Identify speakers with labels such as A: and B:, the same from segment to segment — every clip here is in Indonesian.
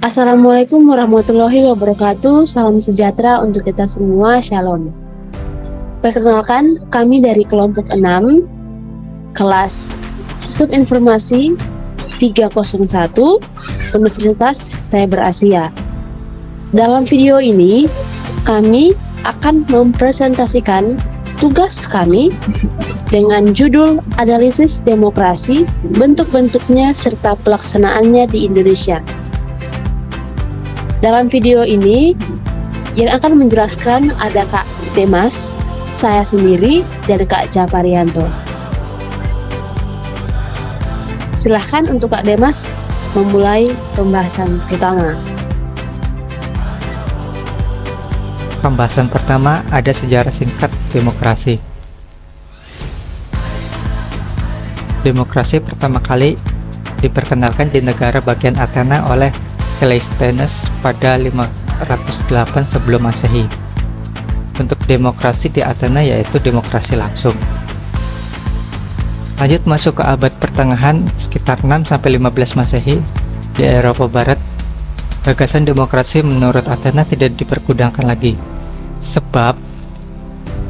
A: Assalamualaikum warahmatullahi wabarakatuh. Salam sejahtera untuk kita semua. Shalom. Perkenalkan, kami dari kelompok 6, kelas Sistem Informasi 301, Universitas Cyber Asia. Dalam video ini, kami akan mempresentasikan tugas kami dengan judul Analisis Demokrasi, Bentuk-bentuknya serta Pelaksanaannya di Indonesia. Dalam video ini, yang akan menjelaskan ada Kak Demas, saya sendiri, dan Kak Japarianto. Silahkan untuk Kak Demas memulai pembahasan pertama.
B: Pembahasan pertama ada sejarah singkat demokrasi. Demokrasi pertama kali diperkenalkan di negara bagian Athena oleh Cleisthenes pada 508 sebelum Masehi. Bentuk demokrasi di Athena yaitu demokrasi langsung. Lanjut masuk ke abad pertengahan sekitar 6-15 Masehi di Eropa Barat. Gagasan demokrasi menurut Athena tidak dipergudangkan lagi, sebab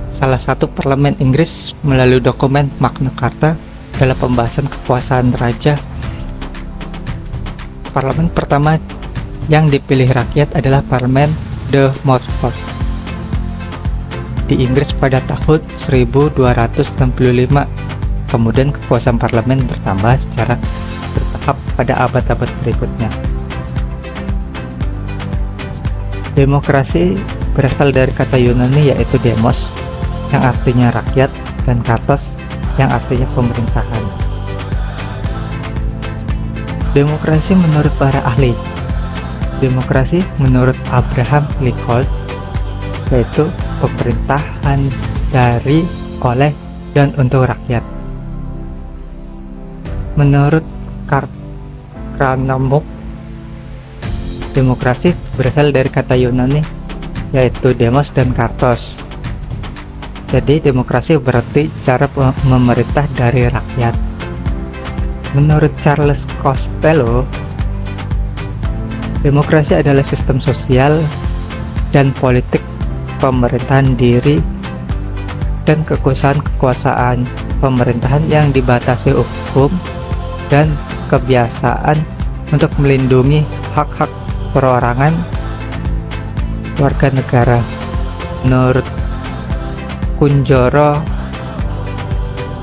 B: salah satu parlemen Inggris melalui dokumen Magna Carta dalam pembahasan kekuasaan raja. Parlemen pertama yang dipilih rakyat adalah Parlemen de Montfort di Inggris pada tahun 1265. Kemudian kekuasaan parlemen bertambah secara bertahap pada abad-abad berikutnya. Demokrasi berasal dari kata Yunani yaitu demos, yang artinya rakyat, dan kratos, yang artinya pemerintahan. Demokrasi menurut para ahli. Demokrasi menurut Abraham Lincoln yaitu pemerintahan dari, oleh, dan untuk rakyat. Menurut Kranemuk, demokrasi berasal dari kata Yunani yaitu demos dan kartos. Jadi demokrasi berarti cara memerintah dari rakyat. Menurut Charles Costello, demokrasi adalah sistem sosial dan politik pemerintahan diri dan kekuasaan pemerintahan yang dibatasi hukum dan kebiasaan untuk melindungi hak-hak perorangan warga negara. Menurut Kunjoro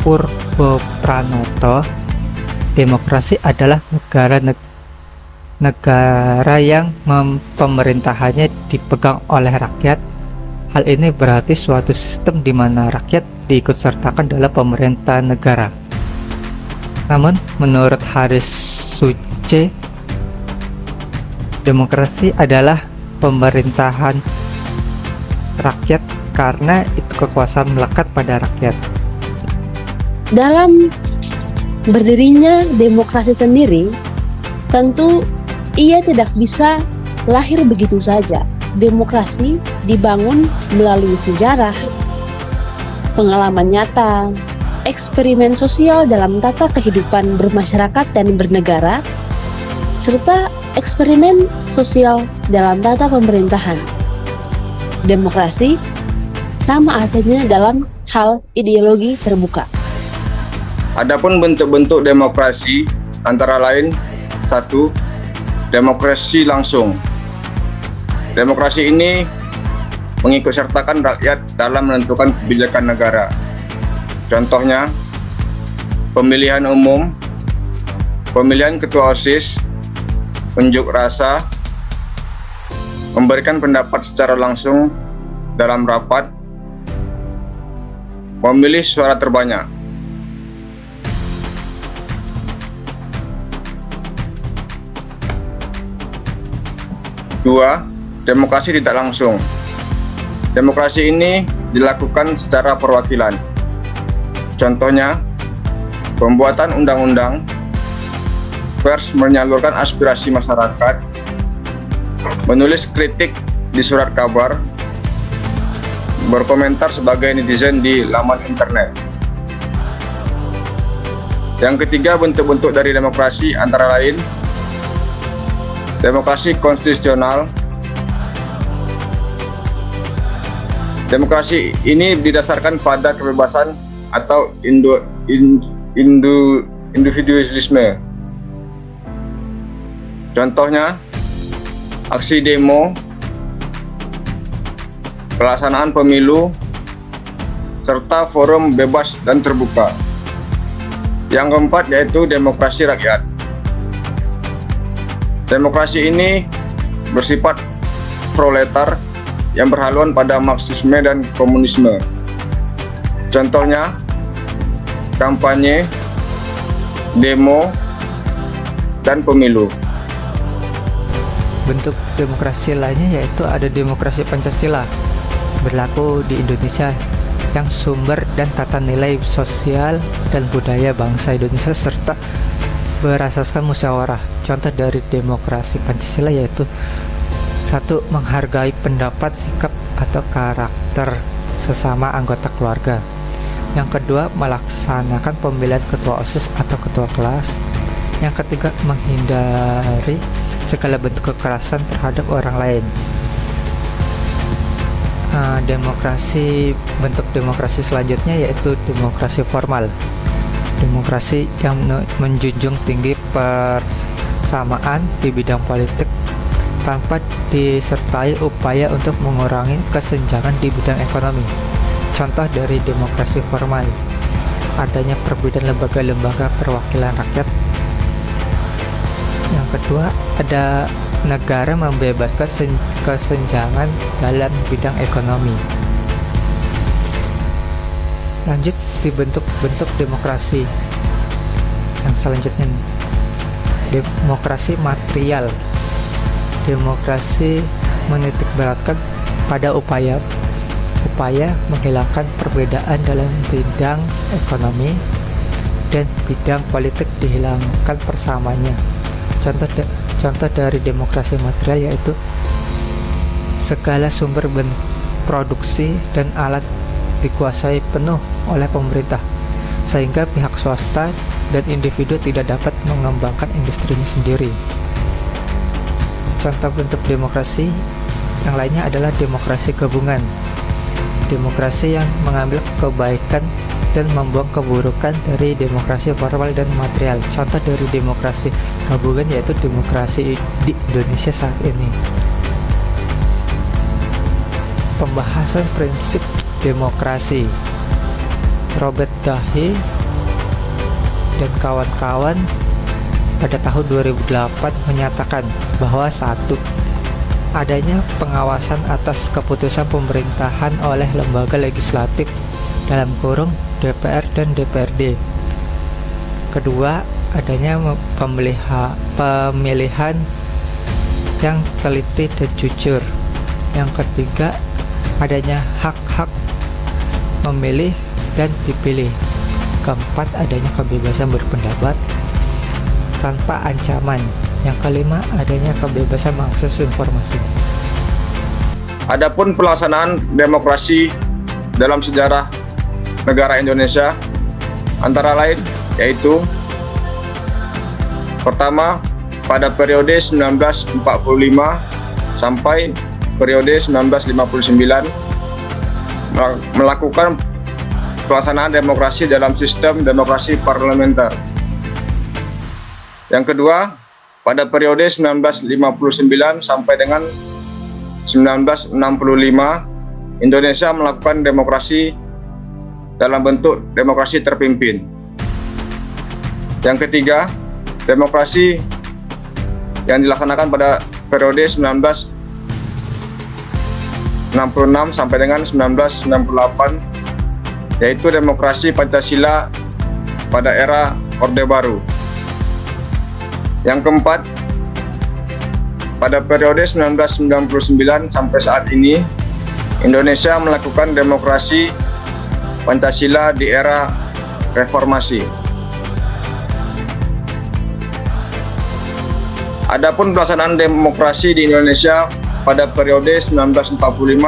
B: Purbopranoto, demokrasi adalah negara yang pemerintahannya dipegang oleh rakyat. Hal ini berarti suatu sistem di mana rakyat diikutsertakan dalam pemerintahan negara. Namun, menurut Haris Suce, demokrasi adalah pemerintahan rakyat karena itu kekuasaan melekat pada rakyat.
A: Dalam berdirinya demokrasi sendiri, tentu ia tidak bisa lahir begitu saja. Demokrasi dibangun melalui sejarah, pengalaman nyata, eksperimen sosial dalam tata kehidupan bermasyarakat dan bernegara, serta eksperimen sosial dalam tata pemerintahan. Demokrasi sama artinya dalam hal ideologi terbuka.
C: Adapun bentuk-bentuk demokrasi antara lain: 1. Demokrasi langsung. Demokrasi ini mengikutsertakan rakyat dalam menentukan kebijakan negara. Contohnya, pemilihan umum, pemilihan ketua OSIS, unjuk rasa, memberikan pendapat secara langsung dalam rapat, memilih suara terbanyak. Dua, demokrasi tidak langsung. Demokrasi ini dilakukan secara perwakilan. Contohnya, pembuatan undang-undang, pers menyalurkan aspirasi masyarakat, menulis kritik di surat kabar, berkomentar sebagai netizen di laman internet. Yang ketiga, bentuk-bentuk dari demokrasi antara lain demokrasi konstitusional. Demokrasi ini didasarkan pada kebebasan atau individualisme. Contohnya, aksi demo, pelaksanaan pemilu, serta forum bebas dan terbuka. Yang keempat yaitu demokrasi rakyat. Demokrasi ini bersifat proletar yang berhaluan pada Marxisme dan komunisme. Contohnya, kampanye, demo, dan pemilu.
B: Bentuk demokrasi lainnya yaitu ada demokrasi Pancasila, berlaku di Indonesia, yang sumber dan tata nilai sosial dan budaya bangsa Indonesia serta berasaskan musyawarah. Contoh dari demokrasi Pancasila yaitu 1. Menghargai pendapat, sikap, atau karakter sesama anggota keluarga. Yang kedua, melaksanakan pemilihan ketua OSIS atau ketua kelas. Yang ketiga, menghindari segala bentuk kekerasan terhadap orang lain. Bentuk demokrasi selanjutnya yaitu demokrasi formal. Demokrasi yang menjunjung tinggi persamaan di bidang politik tanpa disertai upaya untuk mengurangi kesenjangan di bidang ekonomi. Contoh dari demokrasi formal, adanya perbedaan lembaga-lembaga perwakilan rakyat. Yang kedua, ada negara membebaskan kesenjangan dalam bidang ekonomi. Lanjut di bentuk demokrasi yang selanjutnya, demokrasi material. Demokrasi menitikberatkan pada upaya menghilangkan perbedaan dalam bidang ekonomi dan bidang politik, dihilangkan persamaannya. Contoh dari demokrasi material yaitu segala sumber produksi dan alat dikuasai penuh oleh pemerintah, sehingga pihak swasta dan individu tidak dapat mengembangkan industrinya sendiri. Contoh bentuk demokrasi yang lainnya adalah demokrasi gabungan. Demokrasi yang mengambil kebaikan dan membuang keburukan dari demokrasi formal dan material. Contoh dari demokrasi gabungan yaitu demokrasi di Indonesia saat ini. Pembahasan prinsip demokrasi. Robert Dahy dan kawan-kawan pada tahun 2008 menyatakan bahwa 1. Adanya pengawasan atas keputusan pemerintahan oleh lembaga legislatif dalam kurung DPR dan DPRD. Kedua, adanya pemilihan yang teliti dan jujur. Yang ketiga, adanya hak-hak memilih dan dipilih. Keempat, adanya kebebasan berpendapat tanpa ancaman. Yang kelima, adanya kebebasan mengakses informasi.
C: Adapun pelaksanaan demokrasi dalam sejarah negara Indonesia antara lain yaitu pertama, pada periode 1945 sampai periode 1959 melakukan pelaksanaan demokrasi dalam sistem demokrasi parlementer. Yang kedua, pada periode 1959 sampai dengan 1965, Indonesia melakukan demokrasi dalam bentuk demokrasi terpimpin. Yang ketiga, demokrasi yang dilaksanakan pada periode 1966 sampai dengan 1998, yaitu demokrasi Pancasila pada era Orde Baru. Yang keempat, pada periode 1999 sampai saat ini, Indonesia melakukan demokrasi Pancasila di era reformasi. Adapun pelaksanaan demokrasi di Indonesia pada periode 1945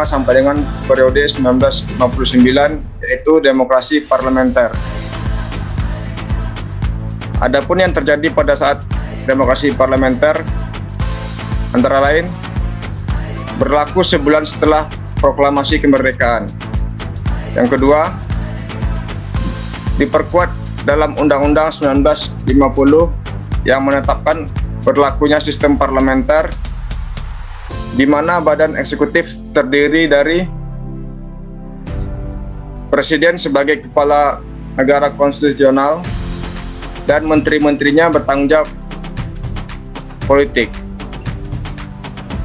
C: sampai dengan periode 1959 yaitu demokrasi parlementer. Adapun yang terjadi pada saat demokrasi parlementer antara lain berlaku sebulan setelah proklamasi kemerdekaan. Yang kedua, diperkuat dalam Undang-Undang 1950 yang menetapkan berlakunya sistem parlementer di mana badan eksekutif terdiri dari Presiden sebagai kepala negara konstitusional dan menteri-menterinya bertanggung jawab politik.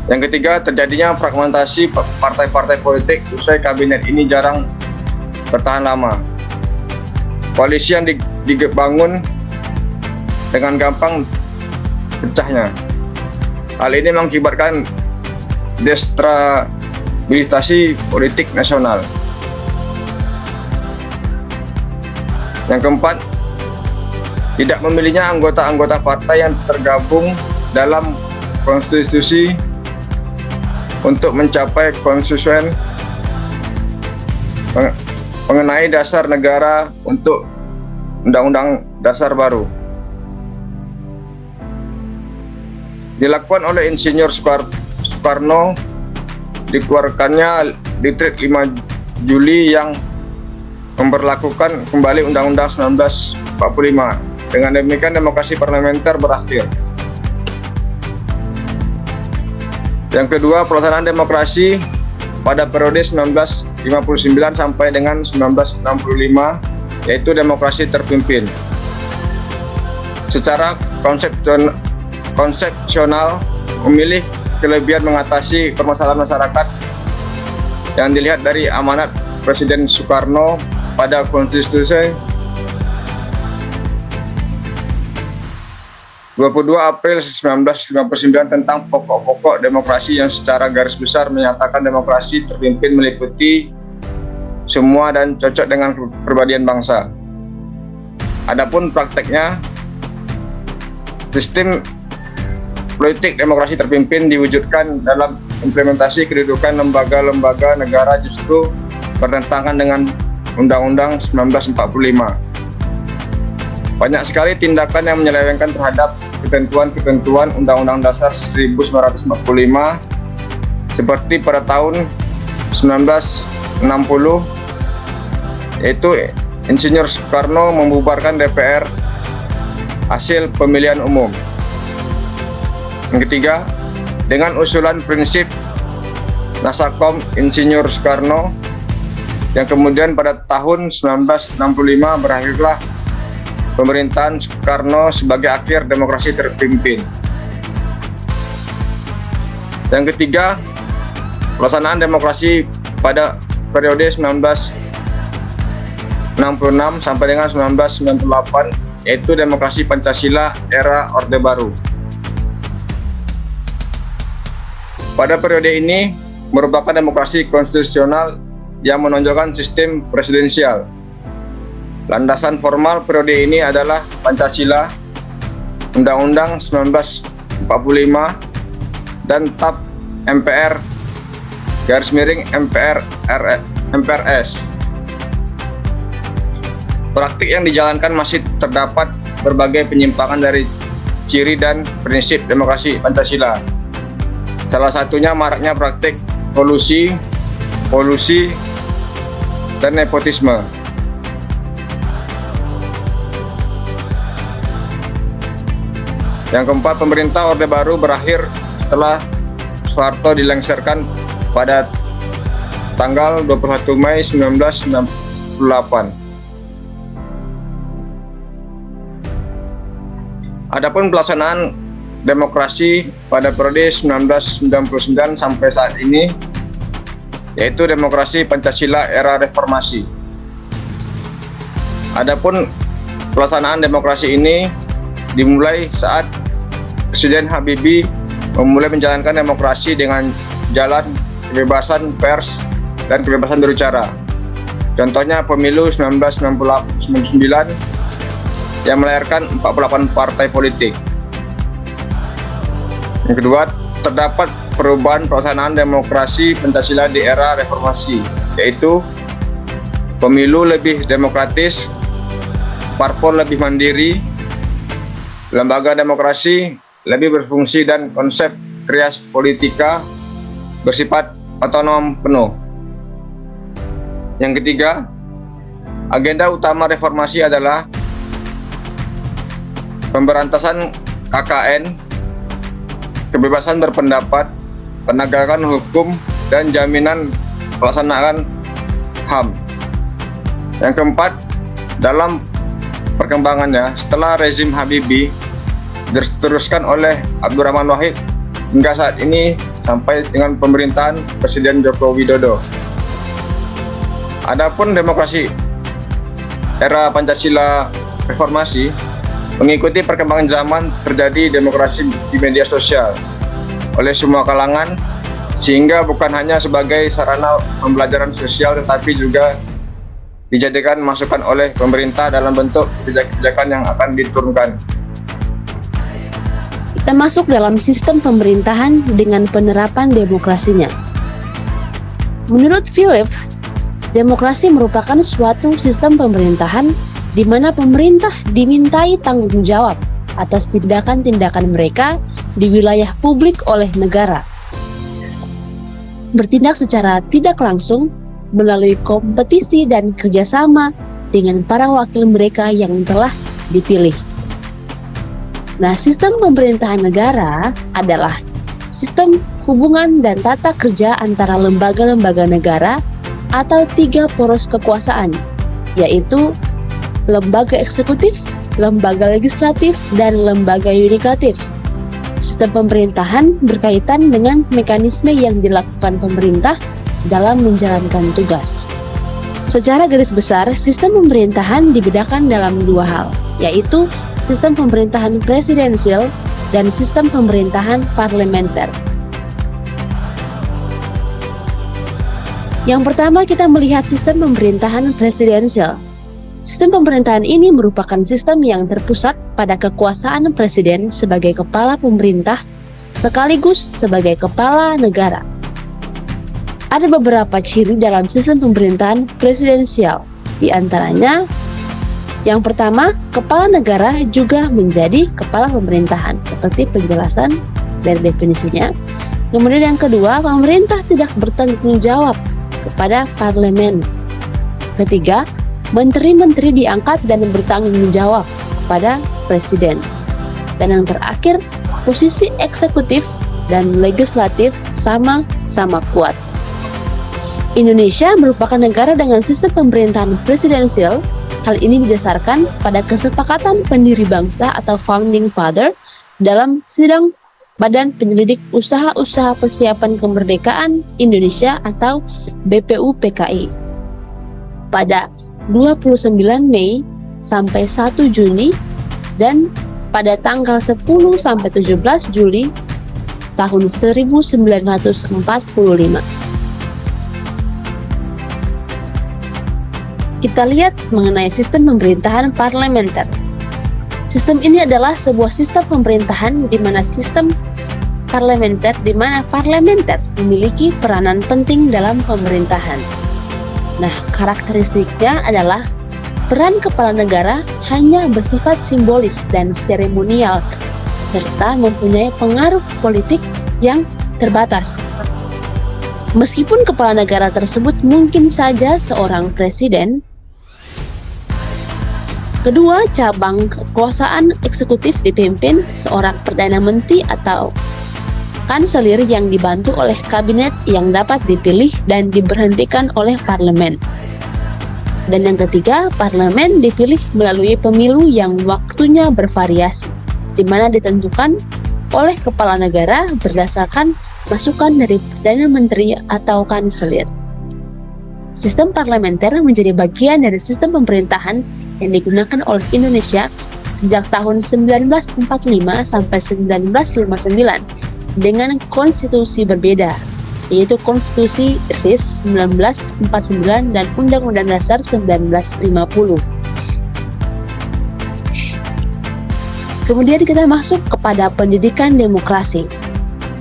C: Yang ketiga, terjadinya fragmentasi partai-partai politik usai kabinet ini jarang bertahan lama. Koalisi yang dibangun dengan gampang pecahnya. Hal ini mengakibatkan destabilisasi politik nasional. Yang keempat, tidak memilihnya anggota-anggota partai yang tergabung dalam konstitusi untuk mencapai konsensus mengenai dasar negara untuk Undang-Undang Dasar baru. Dilakukan oleh Insinyur Soekarno, dikeluarkannya Dekret 5 Juli yang memberlakukan kembali Undang-Undang 1945. Dengan demikian demokrasi parlementer berakhir. Yang kedua, pelaksanaan demokrasi pada periode 1959 sampai dengan 1965, yaitu demokrasi terpimpin. Secara konsepsional memilih kelebihan mengatasi permasalahan masyarakat yang dilihat dari amanat Presiden Soekarno pada Konstitusi 22 April 1959 tentang pokok-pokok demokrasi yang secara garis besar menyatakan demokrasi terpimpin meliputi semua dan cocok dengan kepribadian bangsa. Adapun prakteknya, sistem politik demokrasi terpimpin diwujudkan dalam implementasi kedudukan lembaga-lembaga negara justru bertentangan dengan Undang-Undang 1945. Banyak sekali tindakan yang menyelewengkan terhadap ketentuan-ketentuan Undang-Undang Dasar 1945 seperti pada tahun 1960, yaitu Insinyur Soekarno membubarkan DPR hasil pemilihan umum. Yang ketiga, dengan usulan prinsip Nasakom Insinyur Soekarno yang kemudian pada tahun 1965 berakhirlah pemerintahan Soekarno sebagai akhir demokrasi terpimpin. Yang ketiga, pelaksanaan demokrasi pada periode 1966 sampai dengan 1998, yaitu demokrasi Pancasila era Orde Baru. Pada periode ini merupakan demokrasi konstitusional yang menonjolkan sistem presidensial. Landasan formal periode ini adalah Pancasila, Undang-Undang 1945, dan TAP MPR /MPRS. Praktik yang dijalankan masih terdapat berbagai penyimpangan dari ciri dan prinsip demokrasi Pancasila. Salah satunya maraknya praktik kolusi, dan nepotisme. Yang keempat, pemerintah Orde Baru berakhir setelah Soeharto dilengsarkan pada tanggal 21 Mei 1998. Adapun pelaksanaan demokrasi pada periode 1999 sampai saat ini, yaitu demokrasi Pancasila era reformasi. Adapun pelaksanaan demokrasi ini dimulai saat Presiden Habibie memulai menjalankan demokrasi dengan jalan kebebasan pers dan kebebasan berbicara. Contohnya pemilu 1999 yang melahirkan 48 partai politik. Yang kedua, terdapat perubahan pelaksanaan demokrasi Pancasila di era reformasi, yaitu pemilu lebih demokratis, parpol lebih mandiri, lembaga demokrasi lebih berfungsi, dan konsep trias politika bersifat otonom penuh. Yang ketiga, agenda utama reformasi adalah pemberantasan KKN, kebebasan berpendapat, penegakan hukum, dan jaminan pelaksanaan HAM. Yang keempat, dalam perkembangannya setelah rezim Habibie diteruskan oleh Abdurrahman Wahid hingga saat ini sampai dengan pemerintahan Presiden Joko Widodo. Adapun demokrasi era Pancasila reformasi mengikuti perkembangan zaman, terjadi demokrasi di media sosial oleh semua kalangan, sehingga bukan hanya sebagai sarana pembelajaran sosial tetapi juga dijadikan masukan oleh pemerintah dalam bentuk kebijakan yang akan diturunkan.
A: Kita masuk dalam sistem pemerintahan dengan penerapan demokrasinya. Menurut Philip, demokrasi merupakan suatu sistem pemerintahan di mana pemerintah dimintai tanggung jawab atas tindakan-tindakan mereka di wilayah publik oleh negara. Bertindak secara tidak langsung melalui kompetisi dan kerjasama dengan para wakil mereka yang telah dipilih. Nah, sistem pemerintahan negara adalah sistem hubungan dan tata kerja antara lembaga-lembaga negara atau 3 poros kekuasaan, yaitu lembaga eksekutif, lembaga legislatif, dan lembaga yudikatif. Sistem pemerintahan berkaitan dengan mekanisme yang dilakukan pemerintah dalam menjalankan tugas. Secara garis besar, sistem pemerintahan dibedakan dalam 2 hal, yaitu sistem pemerintahan presidensial dan sistem pemerintahan parlementer. Yang pertama, kita melihat sistem pemerintahan presidensial. Sistem pemerintahan ini merupakan sistem yang terpusat pada kekuasaan presiden sebagai kepala pemerintah sekaligus sebagai kepala negara. Ada beberapa ciri dalam sistem pemerintahan presidensial, di antaranya yang pertama, kepala negara juga menjadi kepala pemerintahan, seperti penjelasan dari definisinya. Kemudian yang kedua, pemerintah tidak bertanggung jawab kepada parlemen. Ketiga, menteri-menteri diangkat dan bertanggung jawab kepada presiden. Dan yang terakhir, posisi eksekutif dan legislatif sama-sama kuat. Indonesia merupakan negara dengan sistem pemerintahan presidensial. Hal ini didasarkan pada kesepakatan pendiri bangsa atau founding father dalam sidang Badan Penyelidik Usaha-Usaha Persiapan Kemerdekaan Indonesia atau BPUPKI pada 29 Mei sampai 1 Juni dan pada tanggal 10 sampai 17 Juli tahun 1945. Kita lihat mengenai sistem pemerintahan parlementer. Sistem ini adalah sebuah sistem pemerintahan di mana parlementer memiliki peranan penting dalam pemerintahan. Nah, karakteristiknya adalah peran kepala negara hanya bersifat simbolis dan seremonial, serta mempunyai pengaruh politik yang terbatas. Meskipun kepala negara tersebut mungkin saja seorang presiden, kedua cabang kekuasaan eksekutif dipimpin seorang perdana menteri atau kanselir yang dibantu oleh kabinet yang dapat dipilih dan diberhentikan oleh parlemen. Dan yang ketiga, parlemen dipilih melalui pemilu yang waktunya bervariasi, di mana ditentukan oleh kepala negara berdasarkan masukan dari perdana menteri atau kanselir. Sistem parlementer menjadi bagian dari sistem pemerintahan yang digunakan oleh Indonesia sejak tahun 1945 sampai 1959 dengan konstitusi berbeda, yaitu Konstitusi RIS 1949 dan Undang-Undang Dasar 1950. Kemudian kita masuk kepada pendidikan demokrasi.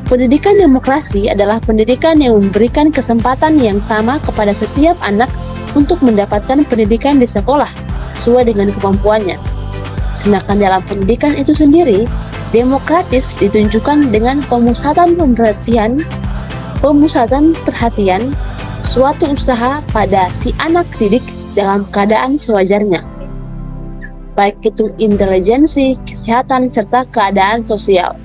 A: Pendidikan demokrasi adalah pendidikan yang memberikan kesempatan yang sama kepada setiap anak untuk mendapatkan pendidikan di sekolah sesuai dengan kemampuannya. Sedangkan dalam pendidikan itu sendiri Demokratis ditunjukkan dengan pemusatan perhatian suatu usaha pada si anak didik dalam keadaan sewajarnya, baik itu intelijensi, kesehatan, serta keadaan sosial.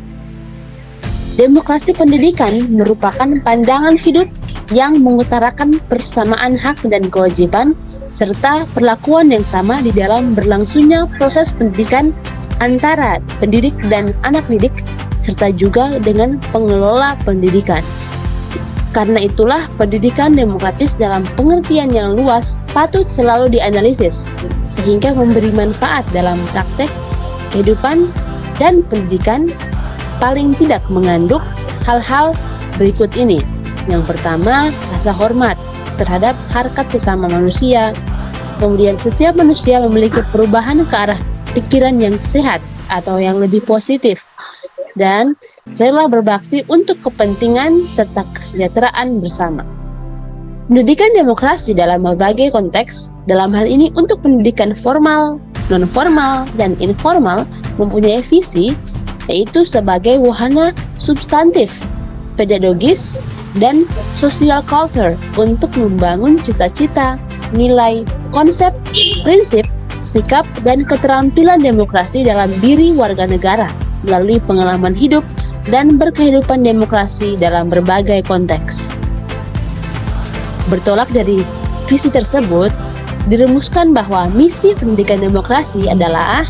A: Demokrasi pendidikan merupakan pandangan hidup yang mengutarakan persamaan hak dan kewajiban serta perlakuan yang sama di dalam berlangsungnya proses pendidikan antara pendidik dan anak didik, serta juga dengan pengelola pendidikan. Karena itulah pendidikan demokratis dalam pengertian yang luas patut selalu dianalisis, sehingga memberi manfaat dalam praktek kehidupan dan pendidikan, paling tidak mengandung hal-hal berikut ini. Yang pertama, rasa hormat terhadap harkat sesama manusia. Kemudian setiap manusia memiliki perubahan ke arah pikiran yang sehat atau yang lebih positif, dan rela berbakti untuk kepentingan serta kesejahteraan bersama. Pendidikan demokrasi dalam berbagai konteks, dalam hal ini untuk pendidikan formal, non-formal, dan informal, mempunyai visi, yaitu sebagai wahana substantif, pedagogis, dan social culture untuk membangun cita-cita, nilai, konsep, prinsip, sikap, dan keterampilan demokrasi dalam diri warga negara melalui pengalaman hidup dan berkehidupan demokrasi dalam berbagai konteks. Bertolak dari visi tersebut, dirumuskan bahwa misi pendidikan demokrasi adalah,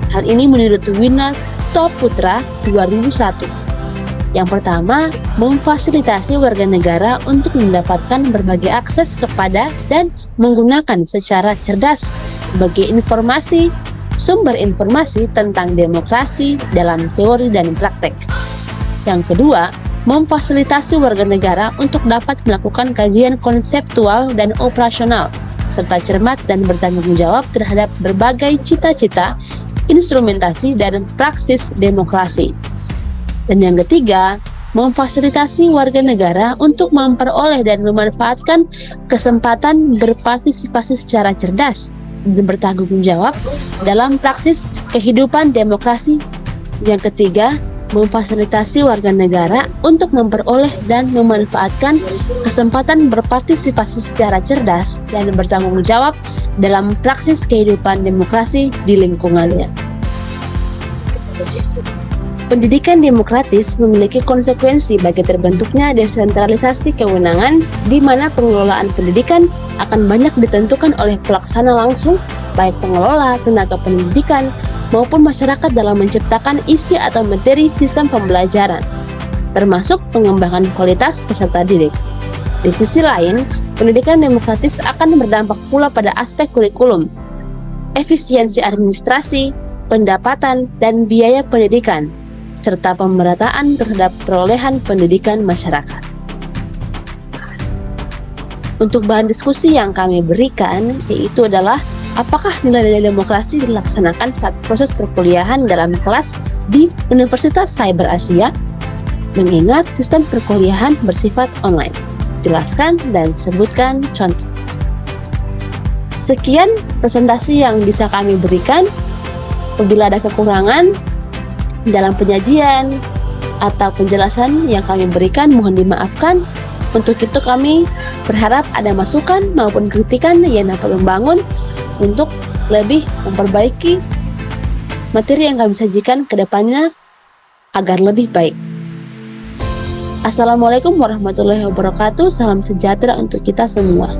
A: hal ini menurut Wina Toputra 2001. Yang pertama, memfasilitasi warga negara untuk mendapatkan berbagai akses kepada dan menggunakan secara cerdas berbagai informasi, sumber informasi tentang demokrasi dalam teori dan praktek. Yang kedua, memfasilitasi warga negara untuk dapat melakukan kajian konseptual dan operasional, serta cermat dan bertanggung jawab terhadap berbagai cita-cita, instrumentasi, dan praksis demokrasi. Dan yang ketiga, memfasilitasi warga negara untuk memperoleh dan memanfaatkan kesempatan berpartisipasi secara cerdas dan bertanggung jawab dalam praksis kehidupan demokrasi. Yang ketiga, memfasilitasi warga negara untuk memperoleh dan memanfaatkan kesempatan berpartisipasi secara cerdas dan bertanggung jawab dalam praksis kehidupan demokrasi di lingkungannya. Pendidikan demokratis memiliki konsekuensi bagi terbentuknya desentralisasi kewenangan, di mana pengelolaan pendidikan akan banyak ditentukan oleh pelaksana langsung, baik pengelola, tenaga pendidikan, maupun masyarakat dalam menciptakan isi atau materi sistem pembelajaran, termasuk pengembangan kualitas peserta didik. Di sisi lain, pendidikan demokratis akan berdampak pula pada aspek kurikulum, efisiensi administrasi, pendapatan, dan biaya pendidikan, serta pemerataan terhadap perolehan pendidikan masyarakat. Untuk bahan diskusi yang kami berikan, yaitu adalah apakah nilai-nilai demokrasi dilaksanakan saat proses perkuliahan dalam kelas di Universitas Cyber Asia, mengingat sistem perkuliahan bersifat online. Jelaskan dan sebutkan contoh. Sekian presentasi yang bisa kami berikan. Apabila ada kekurangan dalam penyajian atau penjelasan yang kami berikan, mohon dimaafkan. Untuk itu kami berharap ada masukan maupun kritikan yang dapat membangun untuk lebih memperbaiki materi yang kami sajikan ke depannya agar lebih baik. Assalamualaikum warahmatullahi wabarakatuh. Salam sejahtera untuk kita semua.